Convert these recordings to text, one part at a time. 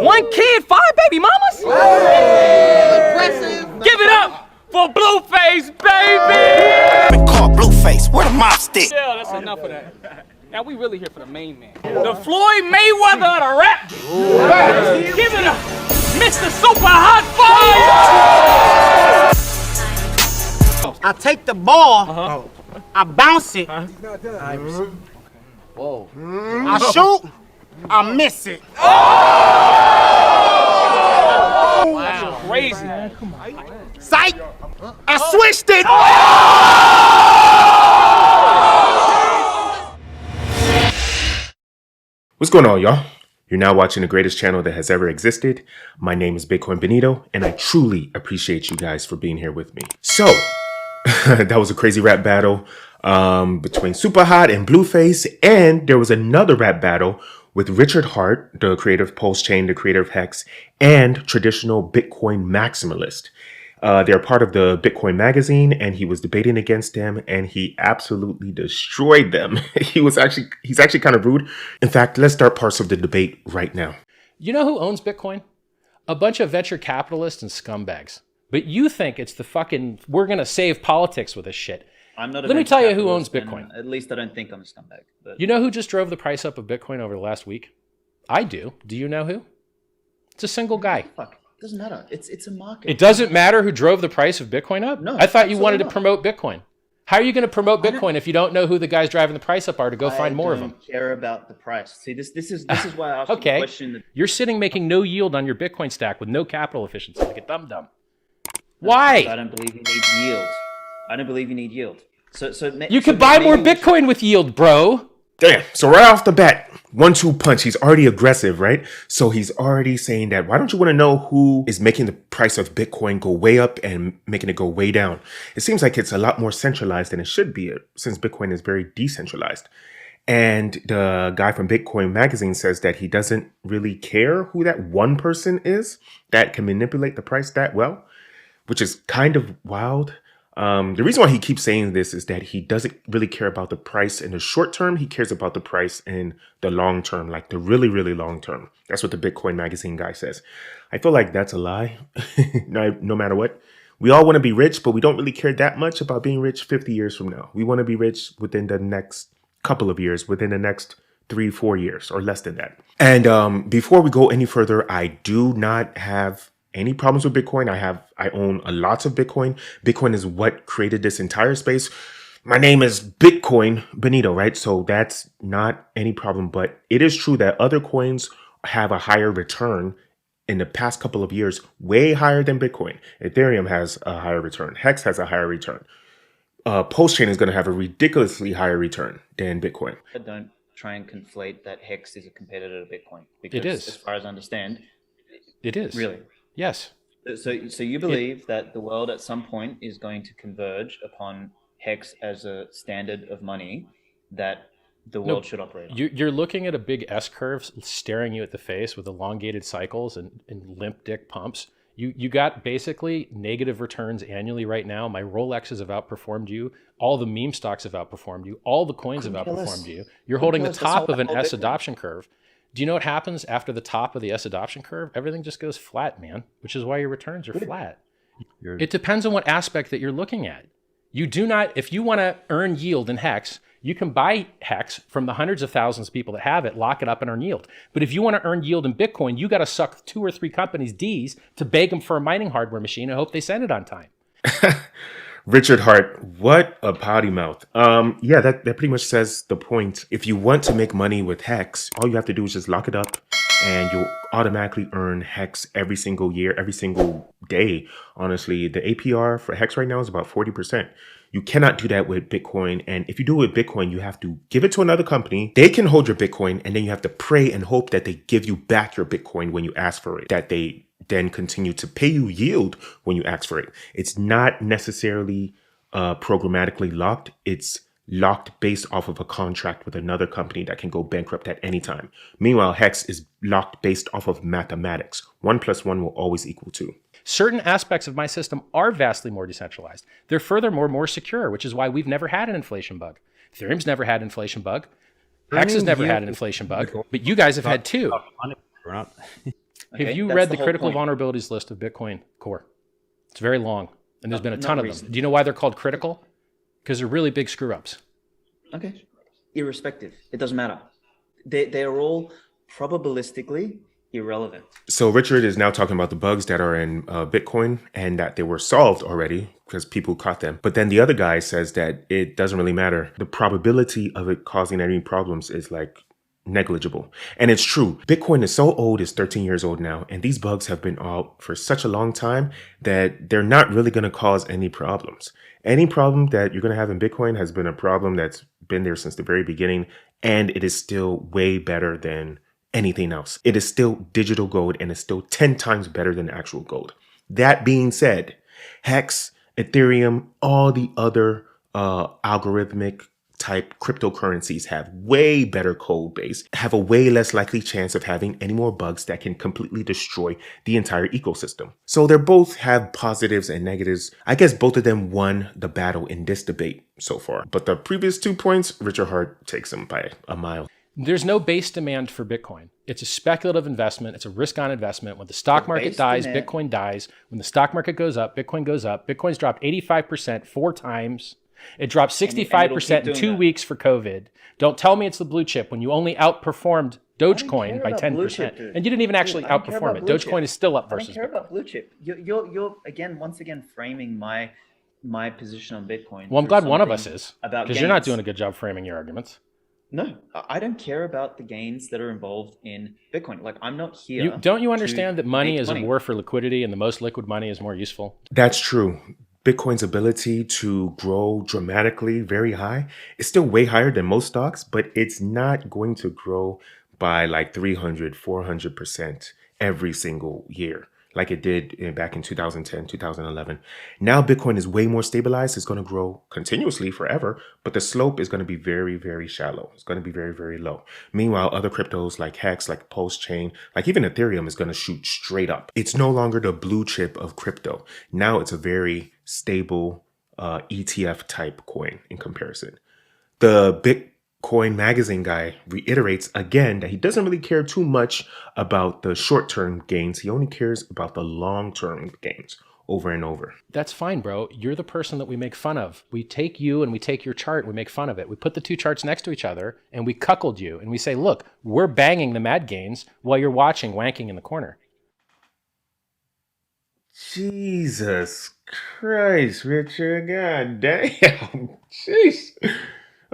1 kid, 5 baby mamas? Aggressive. Give it up for Blueface, baby! Been called Blueface. Where the mop stick? Yeah, that's enough of that. Now we really here for the main man. The Floyd Mayweather of the rap. Give it up, Mr. Super Hot Fire! I take the ball, I bounce it, Whoa. I shoot, I miss it. Wow. Crazy. Psych! I switched it! What's going on, y'all? You're now watching the greatest channel that has ever existed. My name is 𝘰𝘰𝘯𝘵, and I truly appreciate you guys for being here with me. So, that was a crazy rap battle between Super Hot and Blueface, and there was another rap battle with Richard Heart, the creator of PulseChain, the creator of Hex, and traditional Bitcoin maximalist. They're part of the Bitcoin magazine, and he was debating against them, and he absolutely destroyed them. He's actually kind of rude. In fact, let's start parts of the debate right now. You know who owns Bitcoin? A bunch of venture capitalists and scumbags. But you think it's the fucking, we're going to save politics with this shit. I'm not a Let me tell you who owns capitalist, Bitcoin. and At least I don't think I'm a scumbag. But You know who just drove the price up of Bitcoin over the last week? I do. Do you know who? It's a single guy. fuck, it doesn't matter. It's a market. It doesn't matter who drove the price of Bitcoin up? No, I thought you wanted to absolutely promote Bitcoin. How are you going to promote Bitcoin if you don't know who the guys driving the price up are to go find more of them? I don't care about the price. See, this is why I asked you the Okay. question. That, You're sitting making no yield on your Bitcoin stack with no capital efficiency like a dum-dum. Why? I don't believe you need yield. I don't believe you need yield. You could buy more Bitcoin with yield, bro. Damn. So right off the bat, 1-2 punch. He's already aggressive, right? So he's already saying that, why don't you want to know who is making the price of Bitcoin go way up and making it go way down? It seems like it's a lot more centralized than it should be, since Bitcoin is very decentralized. And the guy from Bitcoin magazine says that he doesn't really care who that one person is that can manipulate the price that well, which is kind of wild. The reason why he keeps saying this is that he doesn't really care about the price in the short term. He cares about the price in the long term, like the really, really long term. That's what the Bitcoin magazine guy says. I feel like that's a lie, no matter what. We all want to be rich, but we don't really care that much about being rich 50 years from now. We want to be rich within the next couple of years, within the next 3-4 years or less than that. And before we go any further, I do not have any problems with Bitcoin. I own a lot of Bitcoin. Bitcoin is what created this entire space. My name is 𝘰𝘰𝘯𝘵, right? So that's not any problem, but it is true that other coins have a higher return in the past couple of years, way higher than Bitcoin. Ethereum has a higher return. Hex has a higher return. PulseChain is going to have a ridiculously higher return than Bitcoin. don't try and conflate that Hex is a competitor to Bitcoin. Because It is. as far as I understand, It is. really. Yes. So you believe that the world at some point is going to converge upon Hex as a standard of money that the world should operate on? You're looking at a big S-curve staring you at the face with elongated cycles and limp dick pumps. You got basically negative returns annually right now. My Rolexes have outperformed you. All the meme stocks have outperformed you. All the coins have outperformed you. You're holding the top of an S adoption curve. Do you know what happens after the top of the S adoption curve? Everything just goes flat, man, which is why your returns are flat. It depends on what aspect that you're looking at. You do not, if you want to earn yield in Hex, you can buy Hex from the hundreds of thousands of people that have it, lock it up and earn yield. But if you want to earn yield in Bitcoin, you got to suck 2 or 3 companies' D's to beg them for a mining hardware machine and hope they send it on time. Richard Heart, what a potty mouth. Yeah, that pretty much says the point. If you want to make money with Hex, all you have to do is just lock it up and you'll automatically earn Hex every single year, every single day. Honestly, the APR for Hex right now is about 40%. You cannot do that with Bitcoin. And if you do it with Bitcoin, you have to give it to another company. They can hold your Bitcoin, and then you have to pray and hope that they give you back your Bitcoin when you ask for it, that they then continue to pay you yield when you ask for it. It's not necessarily programmatically locked. It's locked based off of a contract with another company that can go bankrupt at any time. Meanwhile, Hex is locked based off of mathematics. 1 + 1 will always equal 2. Certain aspects of my system are vastly more decentralized. They're furthermore more secure, which is why we've never had an inflation bug. Ethereum's never had an inflation bug. Hex has never had an inflation bug, but you guys have had 2. Okay? Have you That's read the whole critical point. vulnerabilities list of Bitcoin Core? It's very long, and there's been a Not ton of them. recently. Do you know why they're called critical? Because they're really big screw-ups. Okay. Irrespective. It doesn't matter. They are all probabilistically irrelevant. So Richard is now talking about the bugs that are in Bitcoin and that they were solved already because people caught them. But then the other guy says that it doesn't really matter. The probability of it causing any problems is like negligible. And it's true. Bitcoin is so old, it's 13 years old now. And these bugs have been out for such a long time that they're not really going to cause any problems. Any problem that you're going to have in Bitcoin has been a problem that's been there since the very beginning. And it is still way better than anything else. It is still digital gold and it's still 10 times better than actual gold. That being said, Hex, Ethereum, all the other algorithmic type cryptocurrencies have way better code base, have a way less likely chance of having any more bugs that can completely destroy the entire ecosystem. So they both have positives and negatives. I guess both of them won the battle in this debate so far. But the previous 2 points, Richard Hart takes them by a mile. There's no base demand for Bitcoin. It's a speculative investment. It's a risk-on investment. When the stock market base dies, demand- Bitcoin dies. When the stock market goes up, Bitcoin goes up. Bitcoin's dropped 85% 4 times. It dropped 65% in 2 that. weeks for COVID. Don't tell me it's the blue chip when you only outperformed Dogecoin care by about 10%. blue chip, dude. And you didn't even actually I don't care outperform about it. blue Dogecoin chip. is still up I don't versus care Bitcoin. about blue chip. You're again, once again, framing my position on Bitcoin. Well, I'm through glad one of us something is. about Because you're not gains. doing a good job framing your arguments. No, I don't care about the gains that are involved in Bitcoin. Like, I'm not here. Don't you to understand that money make is money. a war for liquidity and the most liquid money is more useful? That's true. Bitcoin's ability to grow dramatically very high is still way higher than most stocks, but it's not going to grow by like 300, 400% every single year like it did back in 2010, 2011. Now Bitcoin is way more stabilized. It's going to grow continuously forever, but the slope is going to be very, very shallow. It's going to be very, very low. Meanwhile, other cryptos like Hex, like PulseChain, like even Ethereum is going to shoot straight up. It's no longer the blue chip of crypto. Now it's a very stable ETF type coin in comparison. The Bitcoin magazine guy reiterates again that he doesn't really care too much about the short-term gains. He only cares about the long-term gains over and over. That's fine, bro. You're the person that we make fun of. We take you and we take your chart and we make fun of it. We put the two charts next to each other and we cuckold you and we say, look, we're banging the mad gains while you're watching wanking in the corner. Jesus Christ, Richard. God damn. Jeez.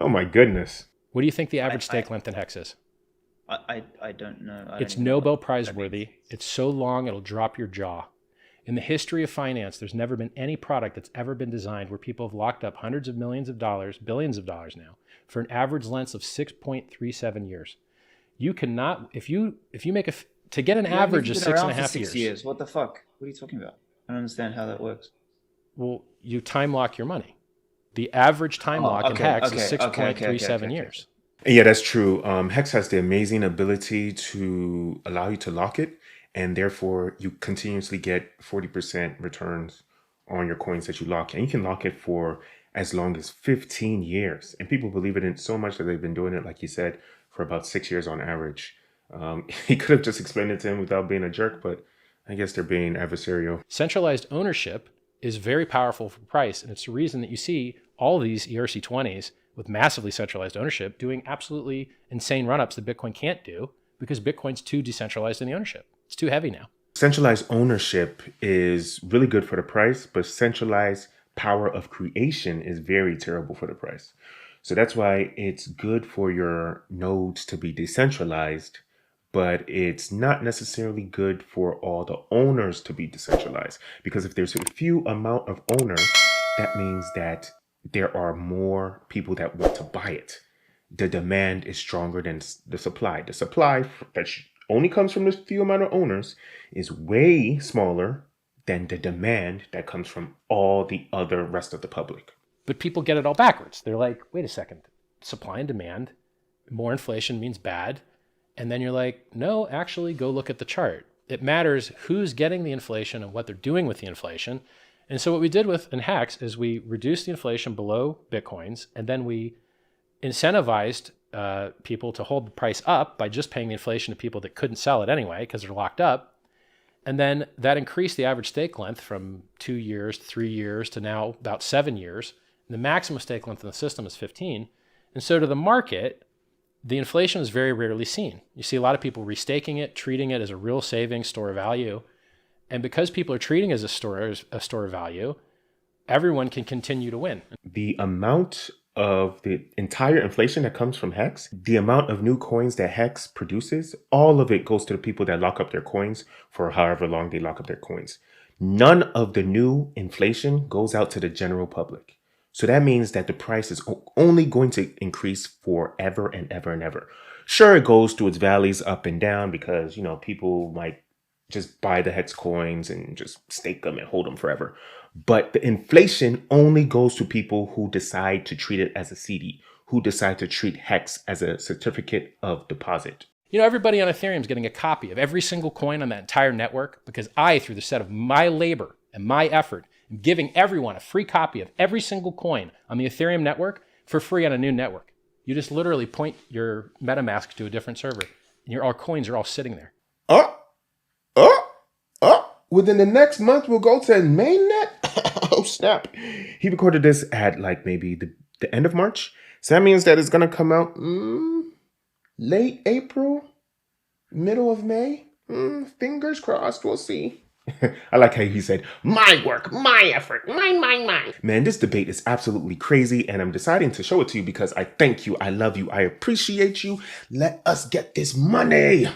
Oh my goodness. What do you think the average stake length in Hex is? I don't know. It's Nobel Prize worthy. It's so long it'll drop your jaw. In the history of finance, there's never been any product that's ever been designed where people have locked up hundreds of millions of dollars, billions of dollars now, for an average length of 6.37 years. You cannot, if you make to get an average of 6.5 years. What the fuck? What are you talking about? I don't understand how that works. Well, you time lock your money. The average time lock in Hex is 6.37 years. Yeah, that's true. Hex has the amazing ability to allow you to lock it, and therefore you continuously get 40% returns on your coins that you lock. And you can lock it for as long as 15 years. And people believe it in so much that they've been doing it, like you said, for about 6 years on average. He could have just explained it to him without being a jerk, but I guess they're being adversarial. Centralized ownership is very powerful for price, and it's the reason that you see all these ERC20s with massively centralized ownership doing absolutely insane run-ups that Bitcoin can't do because Bitcoin's too decentralized in the ownership. It's too heavy now. Centralized ownership is really good for the price, but centralized power of creation is very terrible for the price. So that's why it's good for your nodes to be decentralized, but it's not necessarily good for all the owners to be decentralized. Because if there's a few amount of owners, that means that there are more people that want to buy it. The demand is stronger than the supply. The supply that only comes from this few amount of owners is way smaller than the demand that comes from all the other rest of the public. But people get it all backwards. They're like, wait a second, supply and demand, more inflation means bad. And then you're like, no, actually go look at the chart. It matters who's getting the inflation and what they're doing with the inflation. And so what we did with in Hex is we reduced the inflation below Bitcoins, and then we incentivized people to hold the price up by just paying the inflation to people that couldn't sell it anyway because they're locked up. And then that increased the average stake length from 2 years, 3 years to now about 7 years. And the maximum stake length in the system is 15. And so to the market, the inflation is very rarely seen. You see a lot of people restaking it, treating it as a real savings store of value. And because people are treating it as a store of value, everyone can continue to win. The amount of the entire inflation that comes from Hex, the amount of new coins that Hex produces, all of it goes to the people that lock up their coins for however long they lock up their coins. None of the new inflation goes out to the general public. So that means that the price is only going to increase forever and ever and ever. Sure, it goes through its valleys up and down because, you know, people might just buy the Hex coins and just stake them and hold them forever. But the inflation only goes to people who decide to treat it as a CD, who decide to treat Hex as a certificate of deposit. You know, everybody on Ethereum is getting a copy of every single coin on that entire network because I, through the set of my labor and my effort, am giving everyone a free copy of every single coin on the Ethereum network for free on a new network. You just literally point your MetaMask to a different server and our coins are all sitting there. Within the next month, we'll go to mainnet. Oh, snap. He recorded this at like maybe the end of March. So that means that it's going to come out late April, middle of May. Fingers crossed. We'll see. I like how he said, my work, my effort, mine. Man, this debate is absolutely crazy. And I'm deciding to show it to you because I thank you. I love you. I appreciate you. Let us get this money.